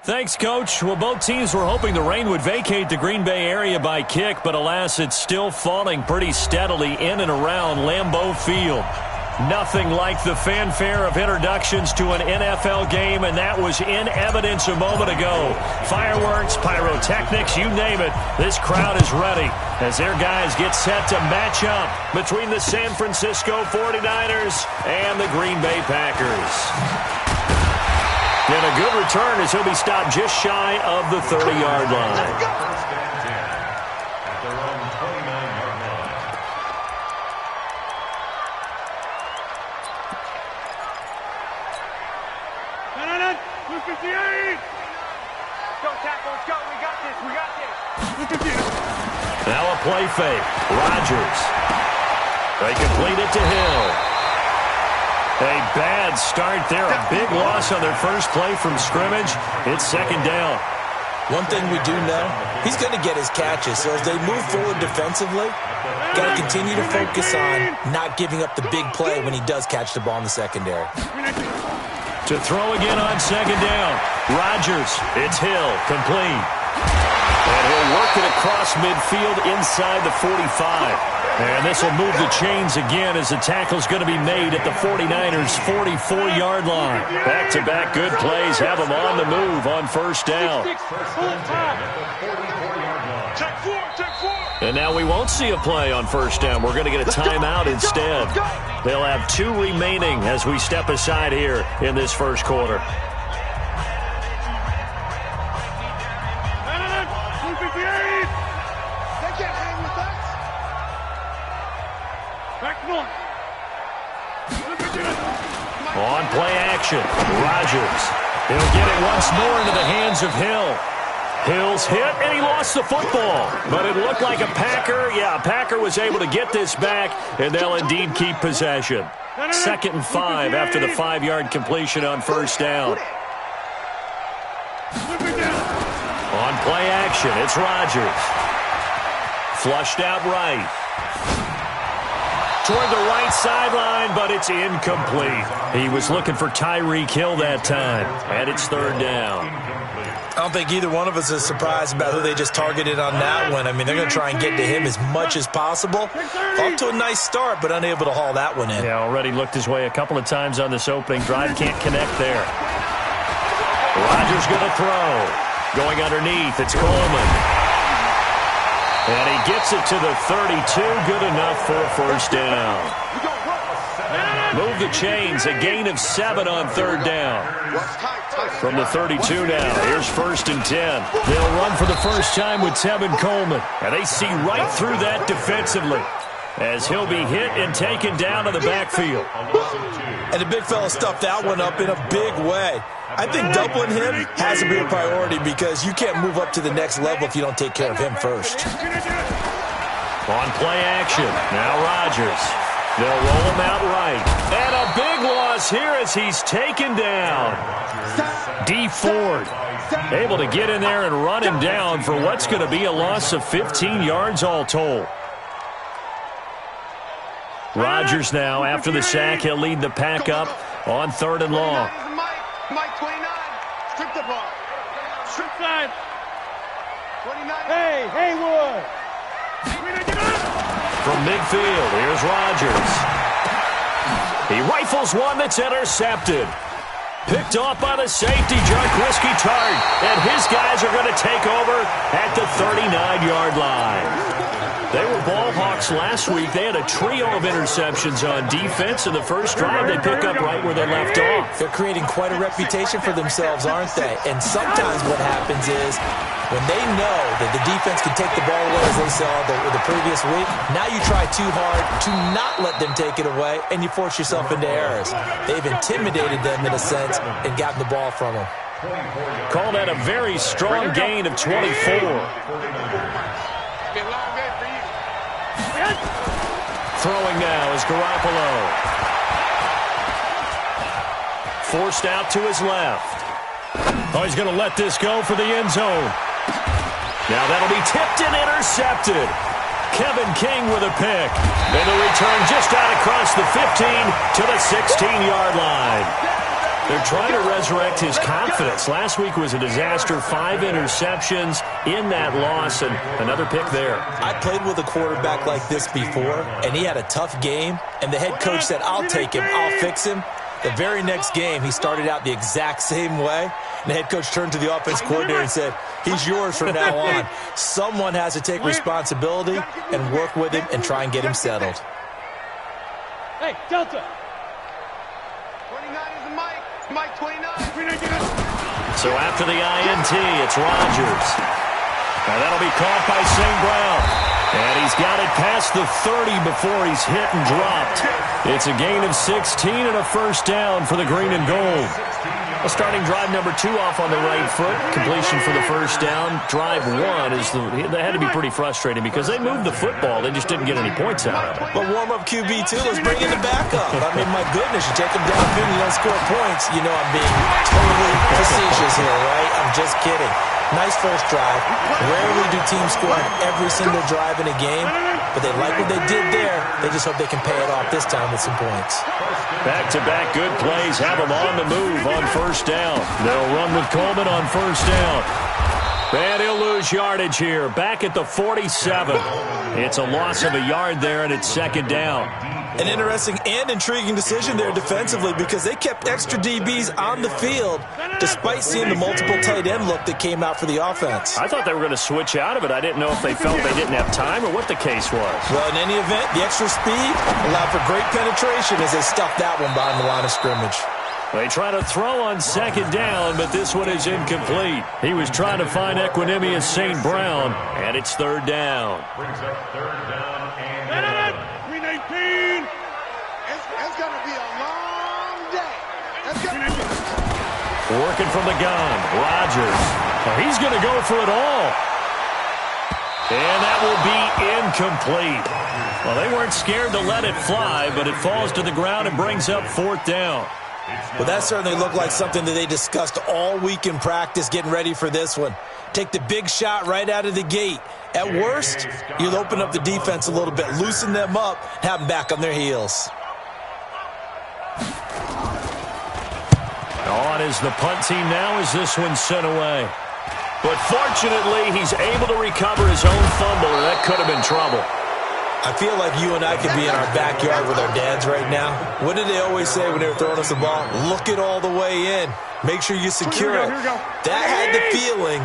Thanks, Coach. Well, both teams were hoping the rain would vacate the Green Bay area by kick, but alas, it's still falling pretty steadily in and around Lambeau Field. Nothing like the fanfare of introductions to an NFL game, and that was in evidence a moment ago. Fireworks, pyrotechnics, you name it. This crowd is ready as their guys get set to match up between the San Francisco 49ers and the Green Bay Packers. And a good return as he'll be stopped just shy of the 30-yard line. Now a play fake. Rodgers. They complete it to Hill. A bad start there. A big loss on their first play from scrimmage. It's second down. One thing we do know, he's going to get his catches. So as they move forward defensively, got to continue to focus on not giving up the big play when he does catch the ball in the secondary. To throw again on second down. Rodgers. It's Hill. Complete. And he'll work it across midfield inside the 45. And this will move the chains again as the tackle's going to be made at the 49ers' 44-yard line. Back-to-back good plays have them on the move on first down. And now we won't see a play on first down. We're going to get a timeout instead. They'll have 2 remaining as we step aside here in this first quarter. On play action, Rodgers. He'll get it once more into the hands of Hill. Hill's hit, and he lost the football. But it looked like a Packer. Yeah, a Packer was able to get this back, and they'll indeed keep possession. 2nd and 5 after the 5-yard completion on first down. On play action, it's Rodgers. Flushed out right. Toward the right sideline, but it's incomplete. He was looking for Tyreek Hill that time, and it's third down. I don't think either one of us is surprised about who they just targeted on that one. I mean, they're going to try and get to him as much as possible. Off to a nice start, but unable to haul that one in. Yeah, already looked his way a couple of times on this opening drive. Can't connect there. Rodgers going to throw. Going underneath, it's Coleman. And he gets it to the 32, good enough for a first down. Move the chains, a gain of 7 on third down. From the 32 now, here's 1st and 10. They'll run for the first time with Tevin Coleman. And they see right through that defensively as he'll be hit and taken down to the backfield. And the big fella stuffed that one up in a big way. I think doubling him has to be a priority because you can't move up to the next level if you don't take care of him first. On play action, now Rodgers. They'll roll him out right. And a big loss here as he's taken down. D. Ford able to get in there and run him down for what's going to be a loss of 15 yards all told. Rodgers now, after the sack, he'll lead the pack up on 3rd and long. Mike 29, strip the ball. Strip side. 29. Hey, Haywood. From midfield, here's Rodgers. He rifles one that's intercepted. Picked off by the safety, Jarquiski Tart. And his guys are going to take over at the 39-yard line. They were ball hawks last week. They had a trio of interceptions on defense. In the first drive, they pick up right where they left off. They're creating quite a reputation for themselves, aren't they? And sometimes what happens is when they know that the defense can take the ball away, as they saw the previous week, now you try too hard to not let them take it away, and you force yourself into errors. They've intimidated them in a sense and gotten the ball from them. Called that a very strong gain of 24. Throwing now is Garoppolo. Forced out to his left. Oh, he's going to let this go for the end zone. Now that'll be tipped and intercepted. Kevin King with a pick. And the return just out across the 15 to the 16-yard line. They're trying to resurrect his confidence. Last week was a disaster, 5 interceptions in that loss, and another pick there. I played with a quarterback like this before, and he had a tough game, and the head coach said, I'll take him, I'll fix him. The very next game, he started out the exact same way, and the head coach turned to the offense coordinator and said, he's yours from now on. Someone has to take responsibility and work with him and try and get him settled. Hey, Delta. 29 is Mike 29. So after the INT, it's Rodgers. Now that'll be caught by St. Brown. And he's got it past the 30 before he's hit and dropped. It's a gain of 16 and a first down for the green and gold. Well, starting drive number 2 off on the right foot. Completion for the first down. Drive 1 is that had to be pretty frustrating because they moved the football. They just didn't get any points out of it. But warm-up QB, too. Let's bring in the backup. I mean, my goodness, you take them downfield and you don't score points. You know I'm being totally facetious here, right? I'm just kidding. Nice first drive. Rarely do teams score on every single drive in a game, but they like what they did there. They just hope they can pay it off this time with some points. Back-to-back good plays have them on the move on first down. They'll run with Coleman on first down. And he'll lose yardage here. Back at the 47. It's a loss of a yard there, and it's second down. An interesting and intriguing decision there defensively because they kept extra DBs on the field despite seeing the multiple tight end look that came out for the offense. I thought they were going to switch out of it. I didn't know if they felt they didn't have time or what the case was. Well, in any event, the extra speed allowed for great penetration as they stuffed that one behind the line of scrimmage. They try to throw on second down, but this one is incomplete. He was trying to find Equinemius St. Brown, and it's third down. Brings up third down and 319. It's going to be a long day. Working from the gun, Rodgers. Well, he's going to go for it all. And that will be incomplete. Well, they weren't scared to let it fly, but it falls to the ground and brings up fourth down. Well, that certainly looked like something that they discussed all week in practice getting ready for this one. Take the big shot right out of the gate. At worst, you'll open up the defense a little bit, loosen them up, have them back on their heels. On is the punt team now as this one's sent away. But fortunately, he's able to recover his own fumble, or that could have been trouble. I feel like you and I could be in our backyard with our dads right now. What did they always say when they were throwing us the ball? Look it all the way in. Make sure you secure it. That had the feeling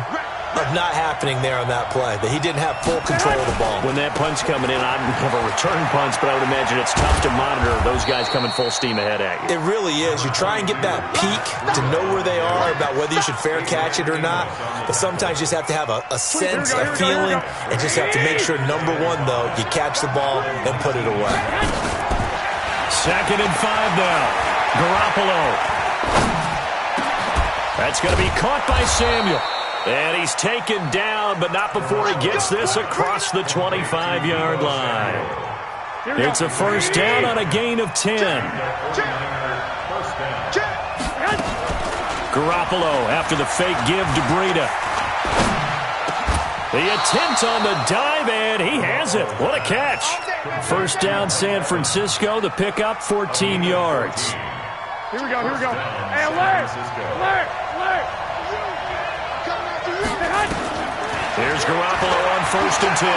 of not happening there on that play, that he didn't have full control of the ball. When that punch coming in, I'd never return punch, but I would imagine it's tough to monitor those guys coming full steam ahead at you. It really is. You try and get that peek to know where they are, about whether you should fair catch it or not, but sometimes you just have to have a sense, a feeling, and just have to make sure, number one, though, you catch the ball and put it away. 2nd and 5 now. Garoppolo. That's going to be caught by Samuel. And he's taken down, but not before he gets this across the 25-yard line. It's a first down on a gain of 10. Garoppolo after the fake give to Breida. The attempt on the dive, and he has it. What a catch. First down, San Francisco. The pickup, 14 yards. Here we go. Hey, alert! Here's Garoppolo on 1st and 10.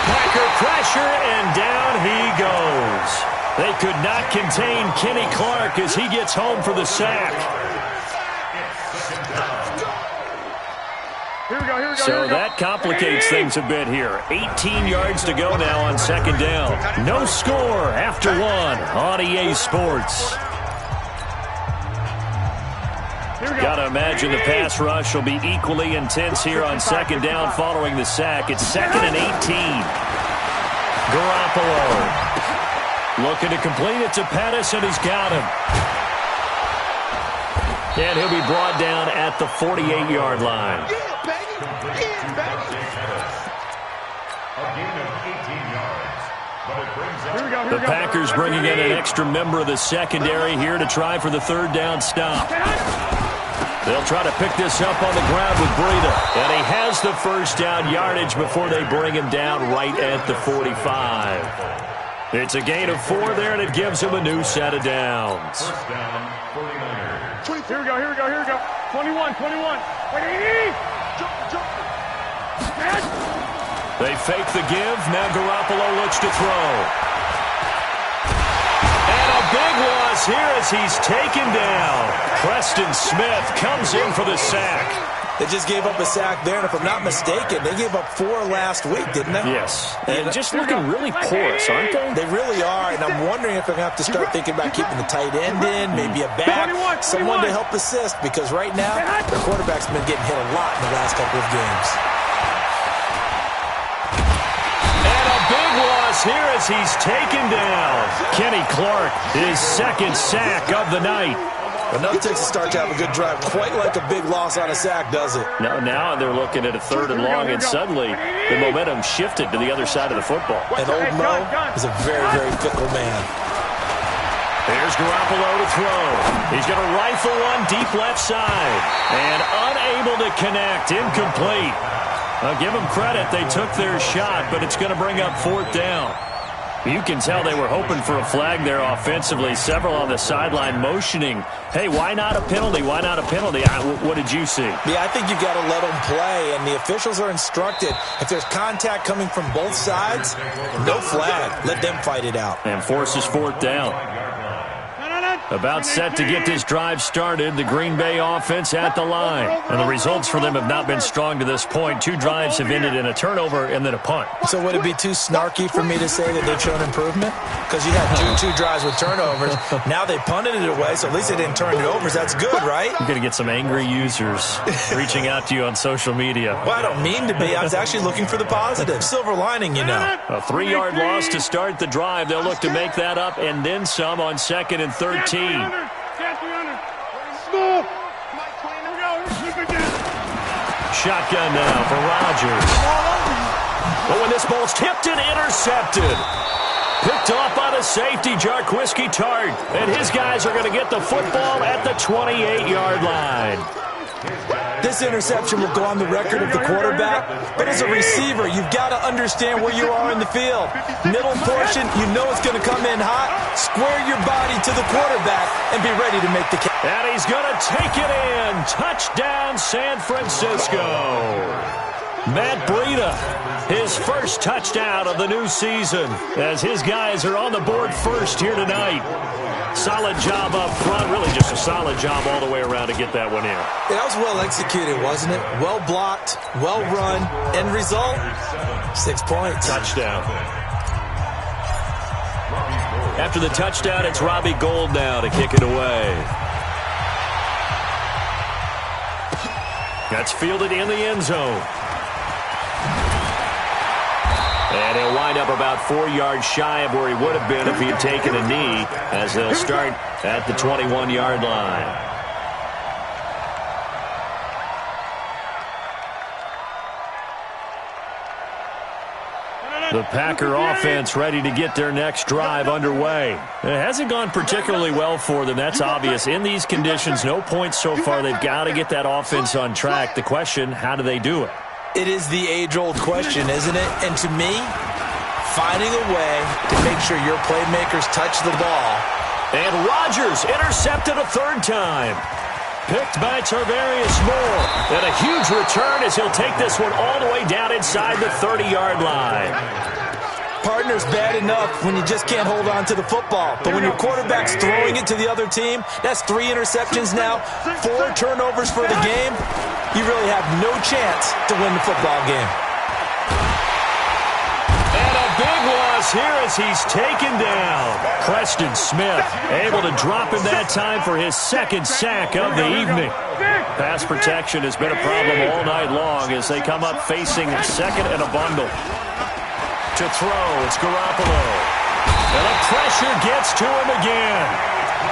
Packer pressure, and down he goes. They could not contain Kenny Clark as he gets home for the sack. Here we go. So that complicates things a bit here. 18 yards to go now on 2nd down. No score after 1 on EA Sports. Got to imagine the pass rush will be equally intense here on 2nd down following the sack. It's 2nd and 18. Garoppolo looking to complete it to Pettis, and he's got him. And he'll be brought down at the 48-yard line. The Packers bringing in an extra member of the secondary here to try for the 3rd down stop. They'll try to pick this up on the ground with Breida. And he has the first down yardage before they bring him down right at the 45. It's a gain of 4 there, and it gives him a new set of downs. First down, 49ers. Here we go. 21. Wait, jump. They fake the give. Now Garoppolo looks to throw. And a big loss here as he's taken down. Preston Smith comes in for the sack. They just gave up a sack there, and if I'm not mistaken, they gave up 4 last week, didn't they? Yes. And just looking really porous, aren't they? They really are, and I'm wondering if I'm going to have to start thinking about keeping the tight end in, maybe a back, someone to help assist, because right now, their quarterback's been getting hit a lot in the last couple of games. And a big loss here as he's taken down. Kenny Clark, his second sack of the night. But nothing takes a start to have a good drive quite like a big loss on a sack, does it? No, now they're looking at a 3rd and long, and suddenly the momentum shifted to the other side of the football. And old Mo is a very, very fickle man. There's Garoppolo to throw. He's going to rifle one deep left side. And unable to connect. Incomplete. I'll give them credit. They took their shot, but it's going to bring up 4th down. You can tell they were hoping for a flag there offensively. Several on the sideline motioning, hey, why not a penalty? Why not a penalty? What did you see? Yeah, I think you've got to let them play, and the officials are instructed. If there's contact coming from both sides, no flag. Let them fight it out. And forces 4th down. About set to get this drive started, the Green Bay offense at the line. And the results for them have not been strong to this point. 2 drives have ended in a turnover and then a punt. So would it be too snarky for me to say that they've shown improvement? Because you had two drives with turnovers. Now they punted it away, so at least they didn't turn it over. That's good, right? You're going to get some angry users reaching out to you on social media. Well, I don't mean to be. I was actually looking for the positive. Silver lining, you know. A 3-yard loss to start the drive. They'll look to make that up and then some on 2nd and 13. Shotgun now for Rodgers. But when this ball's tipped and intercepted. Picked off by the safety, Jarquiski Tart. And his guys are going to get the football at the 28-yard line. This interception will go on the record of the quarterback, but as a receiver, you've got to understand where you are in the field. Middle portion, you know it's going to come in hot. Square your body to the quarterback and be ready to make the catch. And he's going to take it in. Touchdown, San Francisco. Matt Breida, his first touchdown of the new season, as his guys are on the board first here tonight. Solid job up front, really just a solid job all the way around to get that one in. That was well executed, wasn't it? Well blocked, well run. End result, 6 points. Touchdown. After the touchdown, it's Robbie Gould now to kick it away. That's fielded in the end zone. And he'll wind up about 4 yards shy of where he would have been if he had taken a knee, as they'll start at the 21-yard line. The Packer offense ready to get their next drive underway. It hasn't gone particularly well for them, that's obvious. In these conditions, no points so far. They've got to get that offense on track. The question, how do they do it? It is the age-old question, isn't it? And to me, finding a way to make sure your playmakers touch the ball. And Rodgers intercepted a 3rd time. Picked by Tarvarius Moore. And a huge return as he'll take this one all the way down inside the 30-yard line. Partner's bad enough when you just can't hold on to the football. But when your quarterback's throwing it to the other team, that's 3 interceptions now, 4 turnovers for the game. You really have no chance to win the football game. And a big loss here as he's taken down. Preston Smith able to drop him that time for his 2nd sack of the evening. Pass protection has been a problem all night long as they come up facing 2nd and a bundle. To throw, it's Garoppolo. And the pressure gets to him again.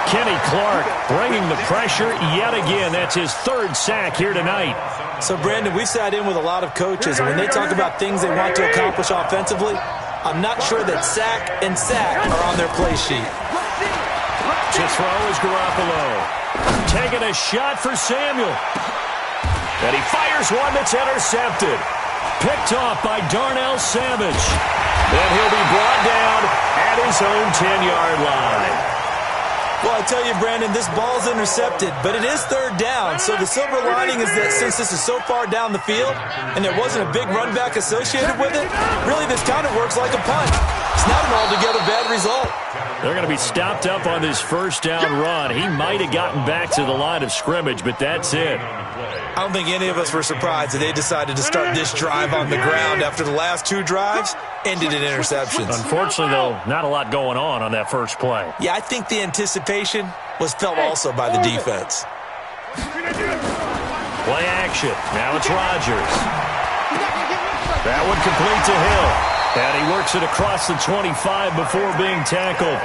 Kenny Clark bringing the pressure yet again. That's his 3rd sack here tonight. So, Brandon, we've sat in with a lot of coaches, and when they talk about things they want to accomplish offensively, I'm not sure that sack and sack are on their play sheet. To throw is Garoppolo. Taking a shot for Samuel. And he fires one that's intercepted. Picked off by Darnell Savage. Then he'll be brought down at his own 10-yard line. Well, I tell you, Brandon, this ball's intercepted, but it is third down. So the silver lining is that since this is so far down the field and there wasn't a big run back associated with it, really this kind of works like a punt. It's not an altogether bad result. They're going to be stopped up on this first down run. He might have gotten back to the line of scrimmage, but that's it. I don't think any of us were surprised that they decided to start this drive on the ground after the last two drives ended in interceptions. Unfortunately, though, not a lot going on that first play. Yeah, I think the anticipation was felt also by the defense. Play action. Now it's Rodgers. That one complete to Hill. And he works it across the 25 before being tackled.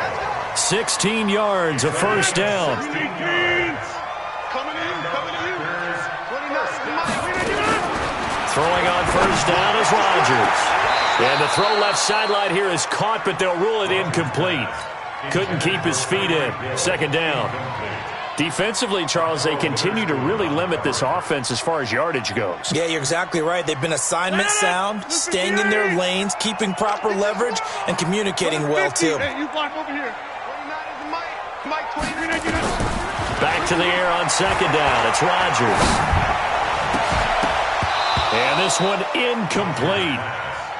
16 yards, a first down. Throwing on first down is Rodgers. And the throw left sideline here is caught, but they'll rule it incomplete. Couldn't keep his feet in. Second down. Defensively, Charles, they continue to really limit this offense as far as yardage goes. Yeah, you're exactly right. They've been assignment sound, staying in their lanes, keeping proper leverage, and communicating well, too. Back to the air on second down. It's Rodgers. And this one incomplete.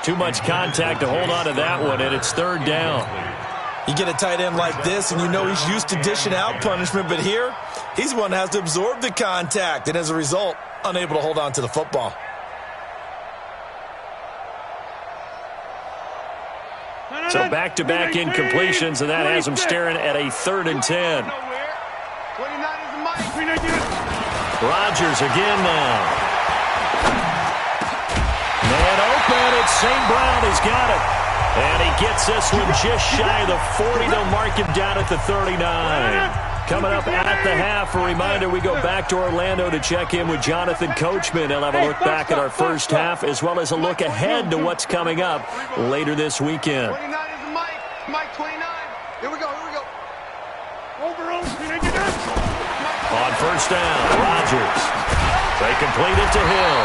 Too much contact to hold on to that one, and it's third down. You get a tight end like this, and you know he's used to dishing out punishment, but here, he's the one that has to absorb the contact, and as a result, unable to hold on to the football. So back-to-back incompletions, and that has him staring at a 3rd and 10. Rodgers again now. Man open, it's St. Brown. He's got it. And he gets this one just shy of the 40. They'll mark him down at the 39. Coming up at the half, a reminder, we go back to Orlando to check in with Jonathan Coachman. He'll have a look back at our first half as well as a look ahead to what's coming up later this weekend. 29 is the Mike 29. Here we go. On first down, Rodgers. They complete it to Hill.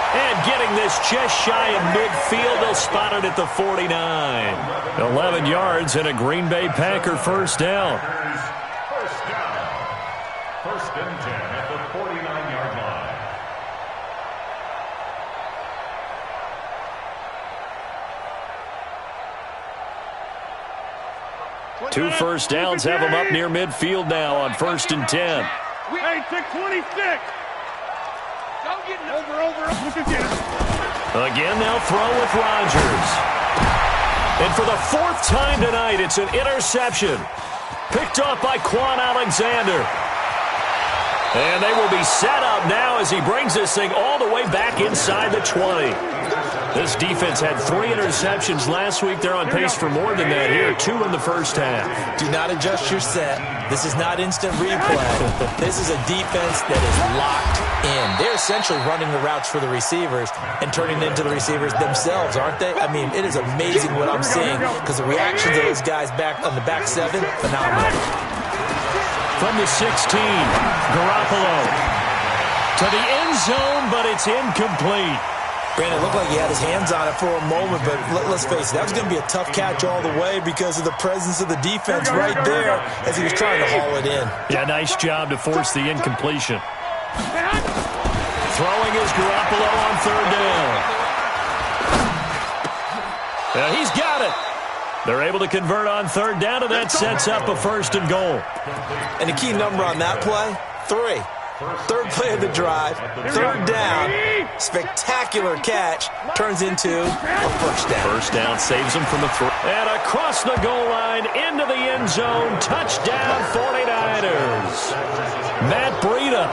And getting this just shy of midfield, they'll spot it at the 49. 11 yards and a Green Bay Packer first down. First and 10 at the 49-yard line. 2 first downs have them up near midfield now on first and 10. Hey, take 26. Again, they'll throw with Rodgers. And for the 4th time tonight, it's an interception. Picked off by Quan Alexander. And they will be set up now as he brings this thing all the way back inside the 20. This defense had 3 interceptions last week. They're on pace for more than that here. 2 in the first half. Do not adjust your set. This is not instant replay. This is a defense that is locked in. They're essentially running the routes for the receivers and turning into the receivers themselves, aren't they? I mean, it is amazing what I'm seeing because the reactions of those guys back on the back 7, phenomenal. From the 16, Garoppolo to the end zone, but it's incomplete. Brandon, it looked like he had his hands on it for a moment, but let's face it, that was going to be a tough catch all the way because of the presence of the defense right there as he was trying to haul it in. Yeah, nice job to force the incompletion. Throwing is Garoppolo on third down. Now he's got it. They're able to convert on third down, and that sets up a first and goal. And the key number on that play, 3. Third play of the drive, third down, spectacular catch, turns into a first down. First down saves them from the throw. And across the goal line, into the end zone, touchdown 49ers. Matt Breida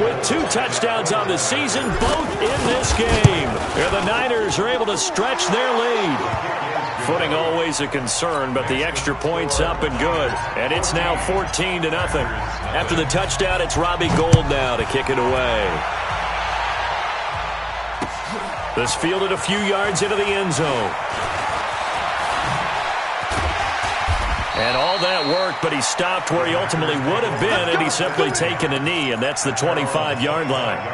with 2 touchdowns on the season, both in this game. And the Niners are able to stretch their lead. Footing always a concern, but the extra point's up and good. And it's now 14-0. After the touchdown, it's Robbie Gould now to kick it away. This fielded a few yards into the end zone. And all that worked, but he stopped where he ultimately would have been, and he's simply taken a knee, and that's the 25-yard line.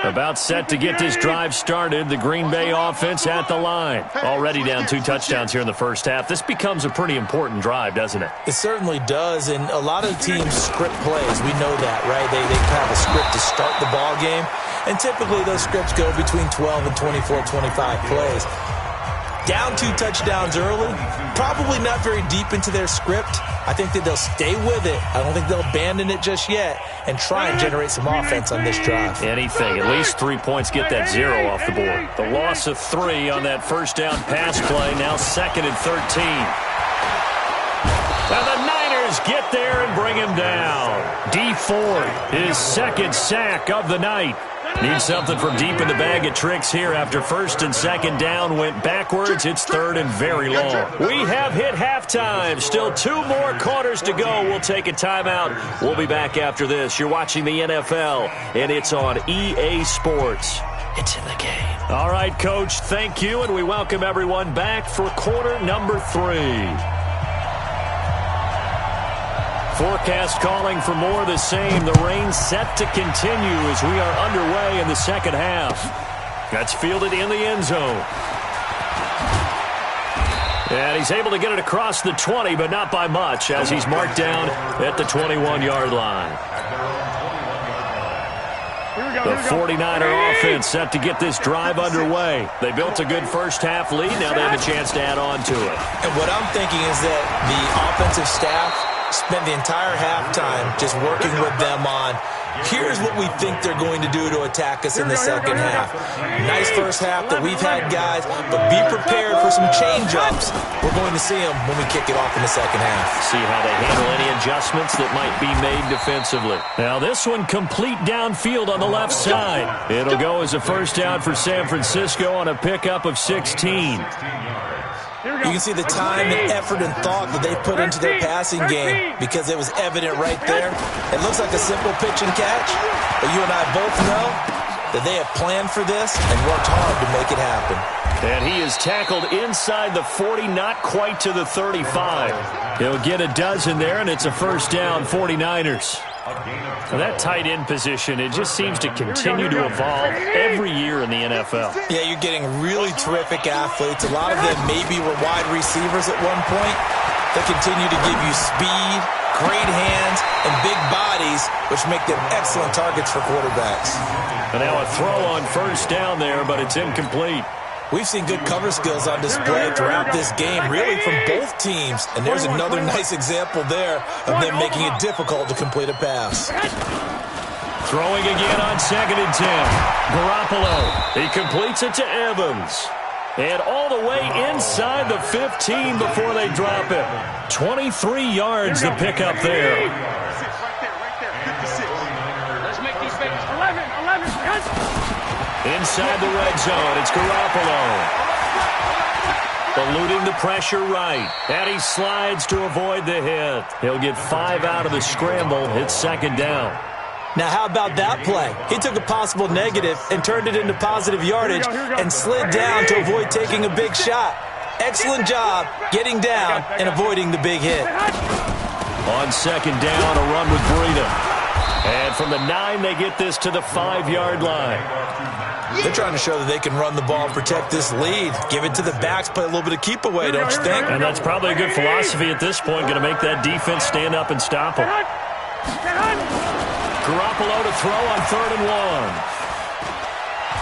About set to get this drive started. The Green Bay offense at the line. Already down 2 touchdowns here in the first half. This becomes a pretty important drive, doesn't it? It certainly does, and a lot of teams script plays. We know that, right? They have a script to start the ball game, and typically those scripts go between 12 and 24, 25 plays. Down 2 touchdowns early, probably not very deep into their script. I think that they'll stay with it. I don't think they'll abandon it just yet and try and generate some offense on this drive. Anything. At least 3 points, get that 0 off the board. The loss of 3 on that first down pass play, now 2nd and 13. And the Niners get there and bring him down. D Ford, his 2nd sack of the night. Needs something from deep in the bag of tricks here after 1st and 2nd down went backwards. It's 3rd and very long. We have hit halftime. Still 2 more quarters to go. We'll take a timeout. We'll be back after this. You're watching the NFL, and it's on EA Sports. It's in the game. All right, Coach, thank you, and we welcome everyone back for quarter number 3. Forecast calling for more of the same. The rain set to continue as we are underway in the second half. That's fielded in the end zone. And he's able to get it across the 20, but not by much, as he's marked down at the 21-yard line. The 49er offense set to get this drive underway. They built a good first half lead. Now they have a chance to add on to it. And what I'm thinking is that the offensive staff spent the entire halftime just working with them on, here's what we think they're going to do to attack us in the second half. Nice first half that we've had, guys, but be prepared for some change-ups. We're going to see them when we kick it off in the second half. See how they handle any adjustments that might be made defensively. Now this one complete downfield on the left side. It'll go as a first down for San Francisco on a pickup of 16. You can see the time and effort and thought that they put into their passing game because it was evident right there. It looks like a simple pitch and catch, but you and I both know that they have planned for this and worked hard to make it happen. And he is tackled inside the 40, not quite to the 35. He'll get a dozen there, and it's a first down, 49ers. Well, that tight end position, it just seems to continue to evolve every year in the NFL. Yeah, you're getting really terrific athletes. A lot of them maybe were wide receivers at one point. They continue to give you speed, great hands, and big bodies, which make them excellent targets for quarterbacks. And now a throw on first down there, but it's incomplete. We've seen good cover skills on display throughout this game, really from both teams. And there's another nice example there of them making it difficult to complete a pass. Throwing again on 2nd and 10. Garoppolo. He completes it to Evans. And all the way inside the 15 before they drop him. 23 yards to pick up there. Let's make these babies 11, yes. Inside the red zone, it's Garoppolo. Eluding the pressure right. And he slides to avoid the hit. He'll get 5 out of the scramble. It's 2nd down. Now, how about that play? He took a possible negative and turned it into positive yardage and slid down to avoid taking a big shot. Excellent job getting down and avoiding the big hit. On 2nd down, a run with Breida. And from the 9, they get this to the 5-yard line. They're trying to show that they can run the ball and protect this lead. Give it to the backs, play a little bit of keep away, don't you think? And that's probably a good philosophy at this point, going to make that defense stand up and stop them. Garoppolo to throw on 3rd and 1.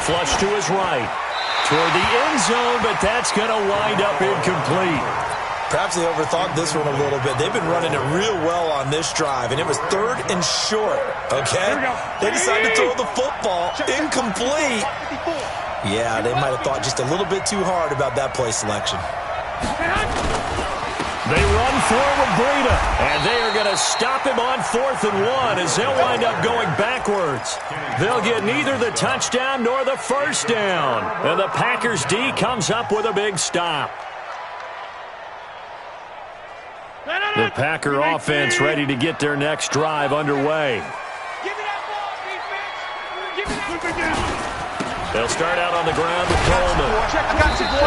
Flush to his right. Toward the end zone, but that's going to wind up incomplete. Perhaps they overthought this one a little bit. They've been running it real well on this drive, and it was 3rd and short, okay? They decided to throw the football incomplete. Yeah, they might have thought just a little bit too hard about that play selection. They run forward Breida, and they are going to stop him on 4th and 1 as they'll wind up going backwards. They'll get neither the touchdown nor the first down, and the Packers D comes up with a big stop. The Packer offense ready to get their next drive underway. They'll start out on the ground with Coleman.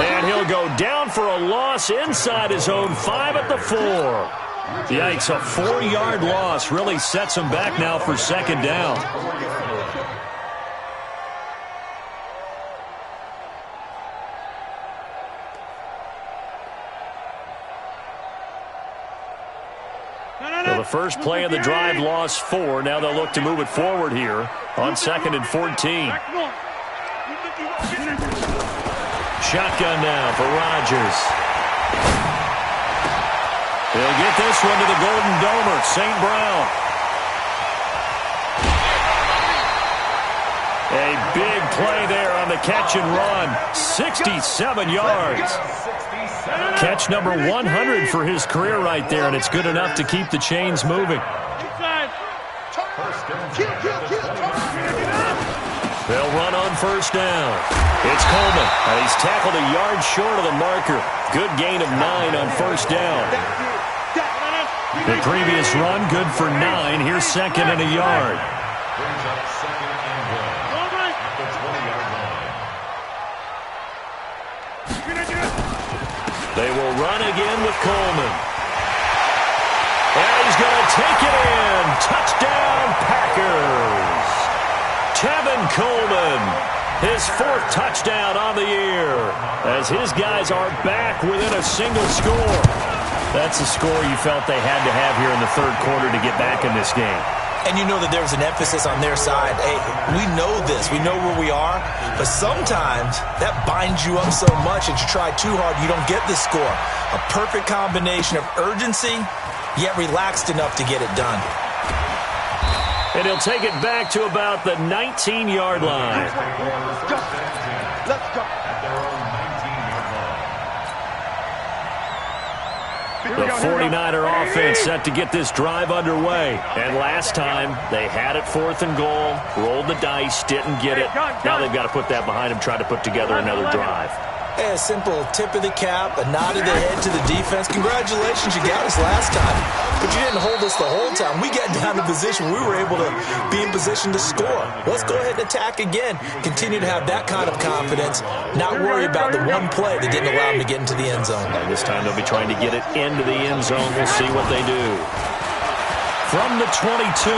And he'll go down for a loss inside his own 5 at the 4. Yikes, a 4-yard loss really sets him back now for 2nd down. So the first play of the drive lost 4. Now they'll look to move it forward here on 2nd and 14. Shotgun now for Rodgers. He'll get this one to the Golden Domer, St. Brown. A big play there on the catch and run. 67 yards. Catch number 100 for his career right there, and it's good enough to keep the chains moving. They'll run on first down. It's Coleman, and he's tackled a yard short of the marker. Good gain of 9 on first down. The previous run, good for 9. Here's 2nd and a yard. Brings up 2nd and 1 at the 20-yard line. They will run again with Coleman. And he's going to take it in. Touchdown, Packers. Tevin Coleman, his 4th touchdown on the year, as his guys are back within a single score. That's a score you felt they had to have here in the 3rd quarter to get back in this game. And you know that there's an emphasis on their side. Hey, we know this. We know where we are. But sometimes that binds you up so much that you try too hard, you don't get the score. A perfect combination of urgency, yet relaxed enough to get it done. And he'll take it back to about the 19-yard line. Let's go. The 49er offense set to get this drive underway. And last time, they had it 4th and goal, rolled the dice, didn't get it. Now they've got to put that behind them, try to put together another drive. Hey, a simple tip of the cap, a nod of the head to the defense. Congratulations, you got us last time. But you didn't hold us the whole time. We got down to position. We were able to be in position to score. Let's go ahead and attack again. Continue to have that kind of confidence. Not worry about the one play that didn't allow them to get into the end zone. And this time they'll be trying to get it into the end zone. We'll see what they do. From the 22,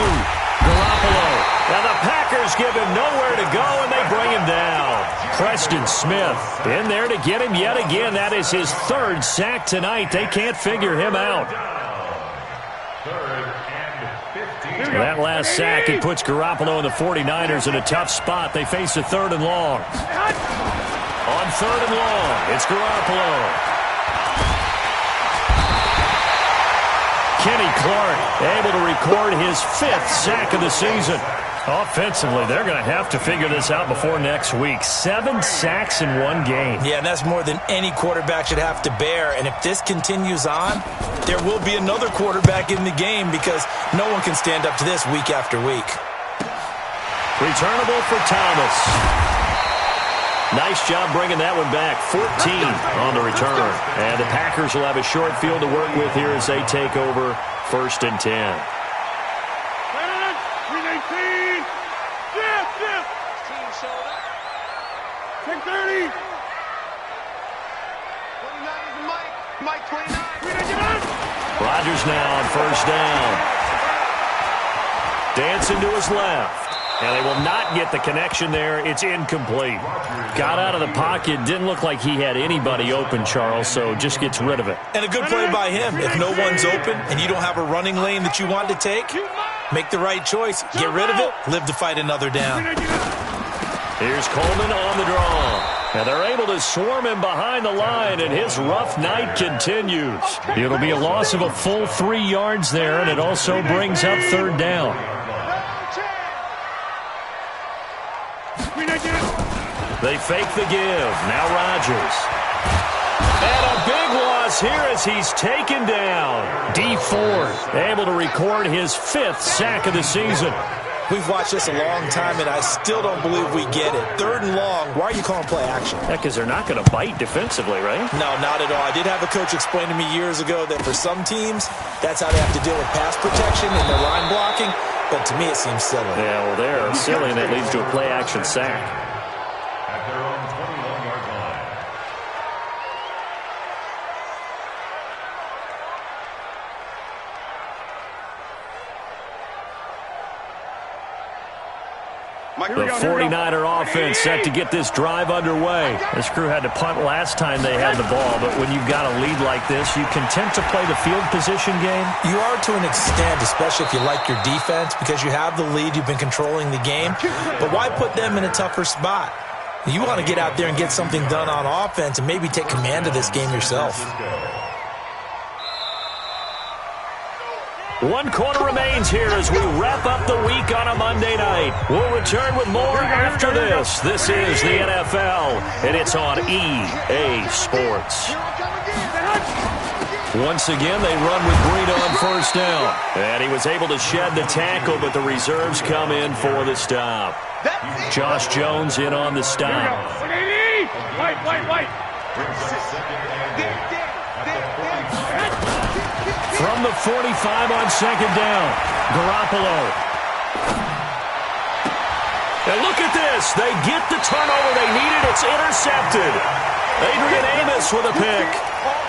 Garoppolo. Now the Packers give him nowhere to go, and they bring him down. Preston Smith in there to get him yet again. That is his 3rd sack tonight. They can't figure him out. 3rd and 15. That last sack, it puts Garoppolo and the 49ers in a tough spot. They face a 3rd and long. On 3rd and long, it's Garoppolo. Kenny Clark able to record his 5th sack of the season. Offensively, they're going to have to figure this out before next week. 7 sacks in one game. Yeah, and that's more than any quarterback should have to bear. And if this continues on, there will be another quarterback in the game because no one can stand up to this week after week. Returnable for Thomas. Nice job bringing that one back. 14 on the return. And the Packers will have a short field to work with here as they take over 1st and 10. 30. 29 is Mike 29. Rodgers now on 1st down. Dancing to his left. And they will not get the connection there. It's incomplete. Got out of the pocket. Didn't look like he had anybody open, Charles, so just gets rid of it. And a good play by him. If no one's open and you don't have a running lane that you want to take, make the right choice. Get rid of it. Live to fight another down. Here's Coleman on the draw. And they're able to swarm him behind the line, and his rough night continues. It'll be a loss of a full 3 yards there, and it also brings up 3rd down. They fake the give. Now Rodgers. And a big loss here as he's taken down. D Ford able to record his 5th sack of the season. We've watched this a long time, and I still don't believe we get it. 3rd and long. Why are you calling play action? Yeah, because they're not going to bite defensively, right? No, not at all. I did have a coach explain to me years ago that for some teams, that's how they have to deal with pass protection and their line blocking. But to me, it seems silly. Yeah, well, they're silly, and that leads to a play action sack. At their own 21-yard line. The 49er offense set to get this drive underway. This crew had to punt last time they had the ball, but when you've got a lead like this, you content to play the field position game? You are to an extent, especially if you like your defense, because you have the lead, you've been controlling the game. But why put them in a tougher spot? You want to get out there and get something done on offense and maybe take command of this game yourself. 1 quarter remains here as we wrap up the week on a Monday night. We'll return with more after this. This is the NFL, and it's on EA Sports. Once again, they run with Breida on first down. And he was able to shed the tackle, but the reserves come in for the stop. Josh Jones in on the stop. White. From the 45 on second down, Garoppolo. And look at this. They get the turnover they needed. It's intercepted. Adrian Amos with a pick.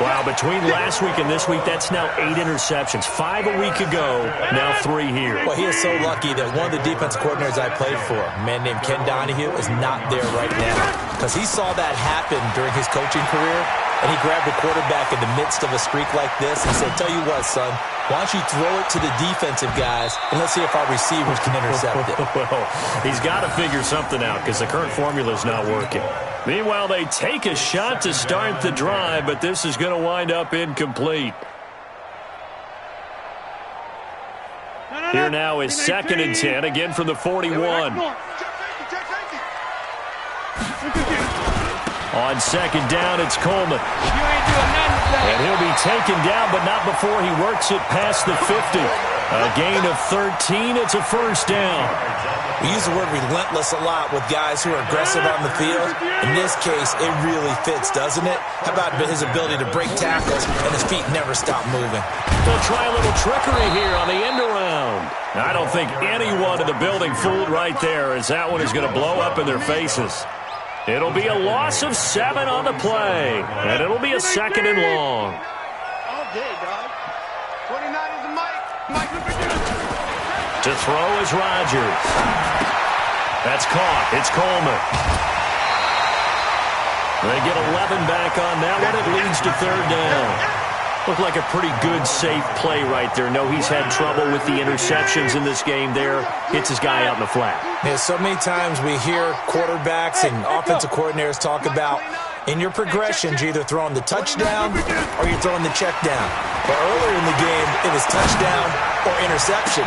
Wow, between last week and this week, that's now 8 interceptions. 5 a week ago, now 3 here. Well, he is so lucky that one of the defense coordinators I played for, a man named Ken Donahue, is not there right now. Because he saw that happen during his coaching career, and he grabbed a quarterback in the midst of a streak like this and said, tell you what, son, why don't you throw it to the defensive guys, and let's see if our receivers can intercept it. Well, he's got to figure something out because the current formula is not working. Meanwhile, they take a shot to start the drive, but this is going to wind up incomplete. Here now is 2nd and 10, again from the 41. On second down, it's Coleman. And he'll be taken down, but not before he works it past the 50. A gain of 13. It's a first down. We use the word relentless a lot with guys who are aggressive on the field. In this case, it really fits, doesn't it? How about his ability to break tackles and his feet never stop moving? They'll try a little trickery here on the end around. I don't think anyone in the building fooled right there, as that one is going to blow up in their faces. It'll be a loss of 7 on the play, and it'll be a 2nd and long. All day, dog. 29 is the mic. To throw is Rodgers. That's caught. It's Coleman. They get 11 back on that one. It leads to 3rd down. Looked like a pretty good, safe play right there. No, he's had trouble with the interceptions in this game there. Hits his guy out in the flat. Yeah, so many times we hear quarterbacks and offensive coordinators talk about in your progressions, you're either throwing the touchdown or you're throwing the check down. But earlier in the game, it was touchdown or interception.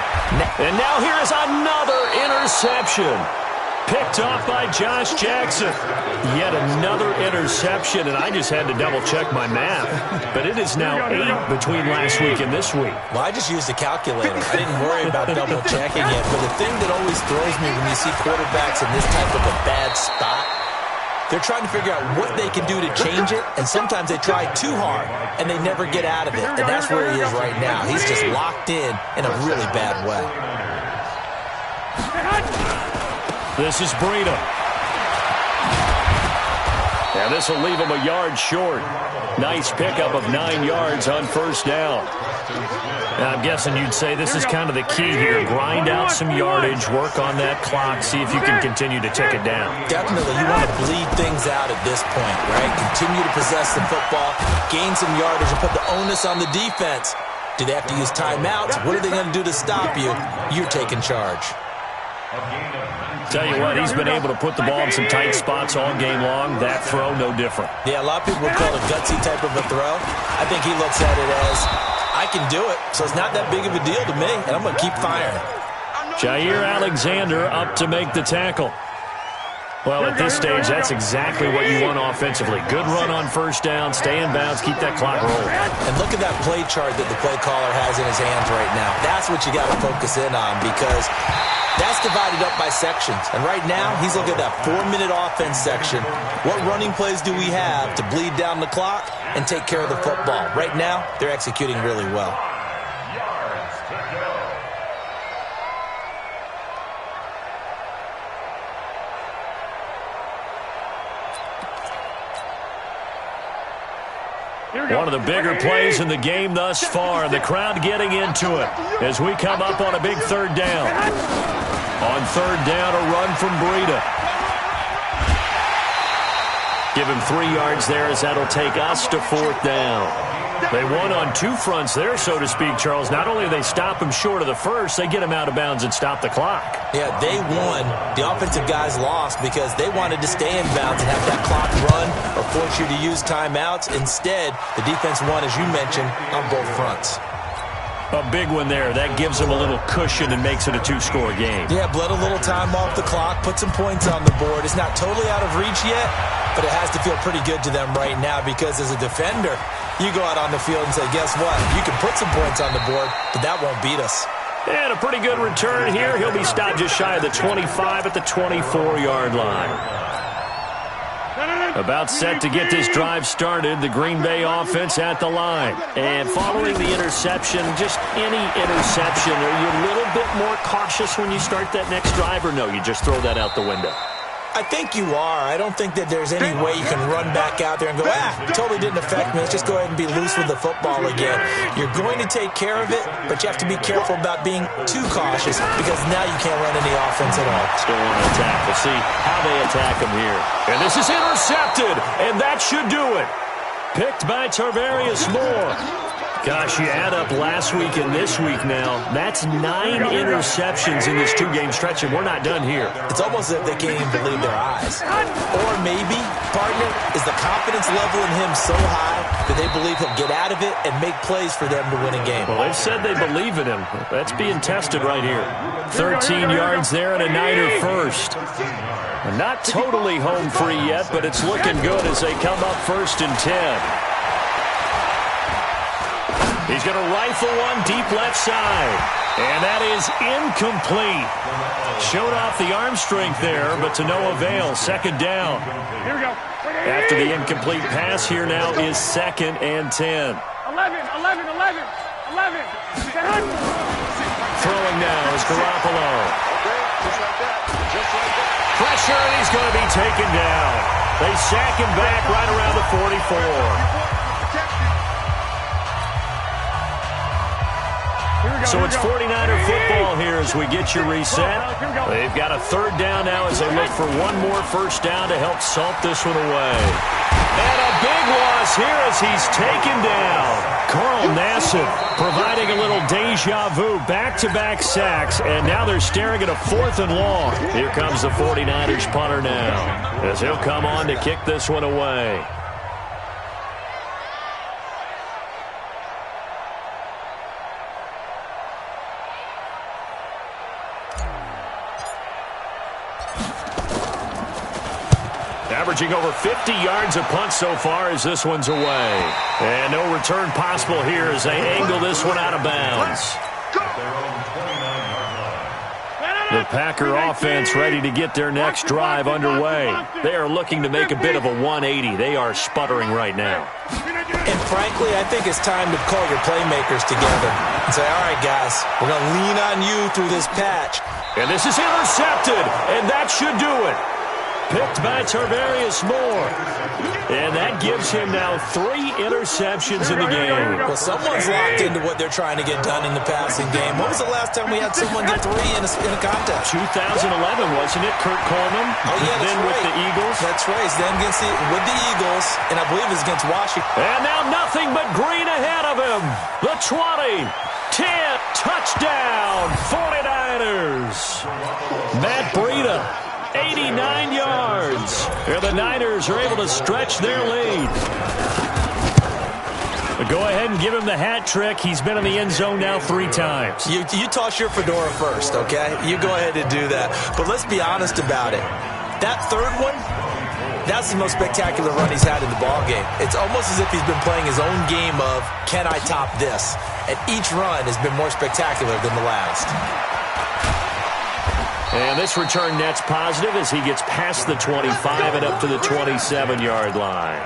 And now here is another interception. Picked off by Josh Jackson. Yet another interception, and I just had to double-check my math. But it is now 8 between last week and this week. Well, I just used a calculator. I didn't worry about double-checking it. But the thing that always throws me when you see quarterbacks in this type of a bad spot, they're trying to figure out what they can do to change it, and sometimes they try too hard, and they never get out of it. And that's where he is right now. He's just locked in a really bad way. This is Breida. And this will leave him a yard short. Nice pickup of 9 yards on first down. And I'm guessing you'd say this is kind of the key here. Grind out some yardage, work on that clock, see if you can continue to tick it down. Definitely. You want to bleed things out at this point, right? Continue to possess the football, gain some yardage, and put the onus on the defense. Do they have to use timeouts? What are they going to do to stop you? You're taking charge. Tell you what, he's been able to put the ball in some tight spots all game long. That throw, no different. Yeah, a lot of people would call it a gutsy type of a throw. I think he looks at it as, I can do it, so it's not that big of a deal to me, and I'm going to keep firing. Jair Alexander up to make the tackle. Well, at this stage, that's exactly what you want offensively. Good run on first down, stay in bounds, keep that clock rolling. And look at that play chart that the play caller has in his hands right now. That's what you got to focus in on, because that's divided up by sections. And right now, he's looking at that 4-minute offense section. What running plays do we have to bleed down the clock and take care of the football? Right now, they're executing really well. One of the bigger plays in the game thus far. The crowd getting into it as we come up on a big 3rd down. On third down, a run from Breida. Give him 3 yards there as that'll take us to fourth down. They won on 2 fronts there, so to speak, Charles. Not only do they stop him short of the first, they get him out of bounds and stop the clock. Yeah, they won. The offensive guys lost because they wanted to stay in bounds and have that clock run or force you to use timeouts. Instead, the defense won, as you mentioned, on both fronts. A big one there. That gives them a little cushion and makes it a 2-score game. Yeah, bled a little time off the clock, put some points on the board. It's not totally out of reach yet, but it has to feel pretty good to them right now because as a defender, you go out on the field and say, guess what? You can put some points on the board, but that won't beat us. And a pretty good return here. He'll be stopped just shy of the 25 at the 24-yard line. About set to get this drive started, the Green Bay offense at the line. And following the interception, just any interception, are you a little bit more cautious when you start that next drive, or no, you just throw that out the window? I think you are. I don't think that there's any way you can run back out there and go, totally didn't affect me. Let's just go ahead and be loose with the football again. You're going to take care of it, but you have to be careful about being too cautious because now you can't run any offense at all. Still want to attack. We'll see how they attack him here. And this is intercepted, and that should do it. Picked by Tarvarius Moore. Gosh, you add up last week and this week now. That's 9 interceptions in this 2-game stretch, and we're not done here. It's almost as if they can't even believe their eyes. Or maybe, partner, is the confidence level in him so high that they believe he'll get out of it and make plays for them to win a game. Well, they've said they believe in him. That's being tested right here. 13 yards there and a Niner first. Not totally home free yet, but it's looking good as they come up 1st and 10. He's going to rifle one deep left side. And that is incomplete. Showed off the arm strength there, but to no avail. 2nd down. Here we go. After the incomplete pass, here now is 2nd and 10. 11. Throwing now is Garoppolo. Pressure, and he's going to be taken down. They sack him back right around the 44. So it's 49er football here as we get you reset. They've got a 3rd down now as they look for one more 1st down to help salt this one away. And a big loss here as he's taken down. Carl Nassib providing a little deja vu, back-to-back sacks, and now they're staring at a 4th and long. Here comes the 49ers punter now as he'll come on to kick this one away. Averaging over 50 yards a punt so far as this one's away. And no return possible here as they angle this one out of bounds. The Packer offense ready to get their next drive underway. They are looking to make a bit of a 180. They are sputtering right now. And frankly, I think it's time to call your playmakers together and say, all right, guys, we're going to lean on you through this patch. And this is intercepted, and that should do it. Picked by Tarvarius Moore. And that gives him now 3 interceptions in the game. Well, someone's locked into what they're trying to get done in the passing game. When was the last time we had someone get 3 in a contest? 2011, wasn't it? Kurt Coleman? Oh, yeah, that's then right. With the Eagles? That's right. Then with the Eagles, and I believe it was against Washington. And now nothing but green ahead of him. The 20, 10, touchdown, 49ers. Matt Breida. 89 yards. And the Niners are able to stretch their lead. Go ahead and give him the hat trick. He's been in the end zone now 3 times. You toss your fedora first, okay? You go ahead and do that. But let's be honest about it. That 3rd one, that's the most spectacular run he's had in the ballgame. It's almost as if he's been playing his own game of, can I top this? And each run has been more spectacular than the last. And this return net's positive as he gets past the 25 and up to the 27-yard line.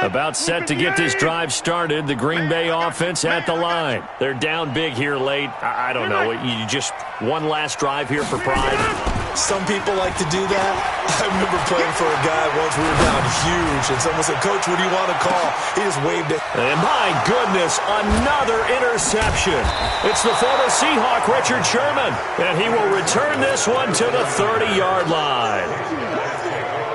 About set to get this drive started. The Green Bay offense at the line. They're down big here late. I don't know. You just one last drive here for pride. Some people like to do that. I remember playing for a guy once. We were down huge, and someone said, "Coach, what do you want to call?" He just waved it. And my goodness, another interception. It's the former Seahawk, Richard Sherman, and he will return this one to the 30-yard line.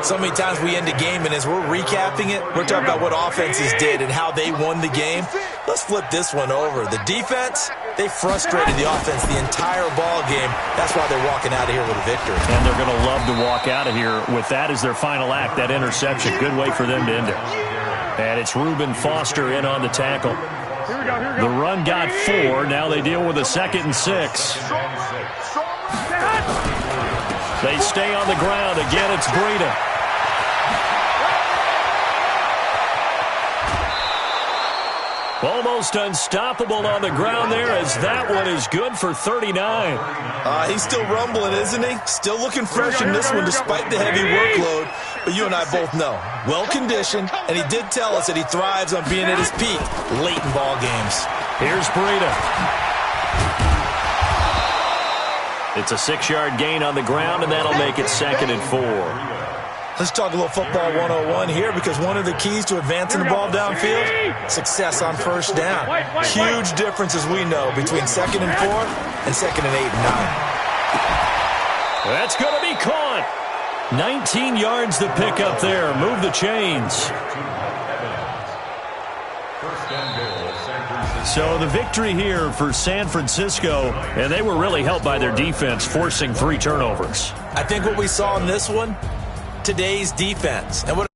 So many times we end a game, and as we're recapping it, we're talking about what offenses did and how they won the game. Let's flip this one over. The defense, they frustrated the offense the entire ball game. That's why they're walking out of here with a victory. And they're going to love to walk out of here with that as their final act, that interception. Good way for them to end it. And it's Reuben Foster in on the tackle. The run got 4. Now they deal with a 2nd and 6. They stay on the ground. Again, it's Breida. Almost unstoppable on the ground there, as that one is good for 39. He's still rumbling, isn't he? Still looking fresh in this one despite the heavy workload. But you and I both know, well-conditioned, and he did tell us that he thrives on being at his peak late in ball games. Here's Breida. It's a 6-yard gain on the ground, and that'll make it 2nd and 4. Let's talk a little football 101 here, because one of the keys to advancing the ball downfield, success on first down. Huge difference, as we know, between 2nd and 4 and 2nd and 8 and 9. That's going to be caught. 19 yards to pick up there. Move the chains. So the victory here for San Francisco, and they were really helped by their defense, forcing 3 turnovers. I think what we saw in this one, today's defense. And what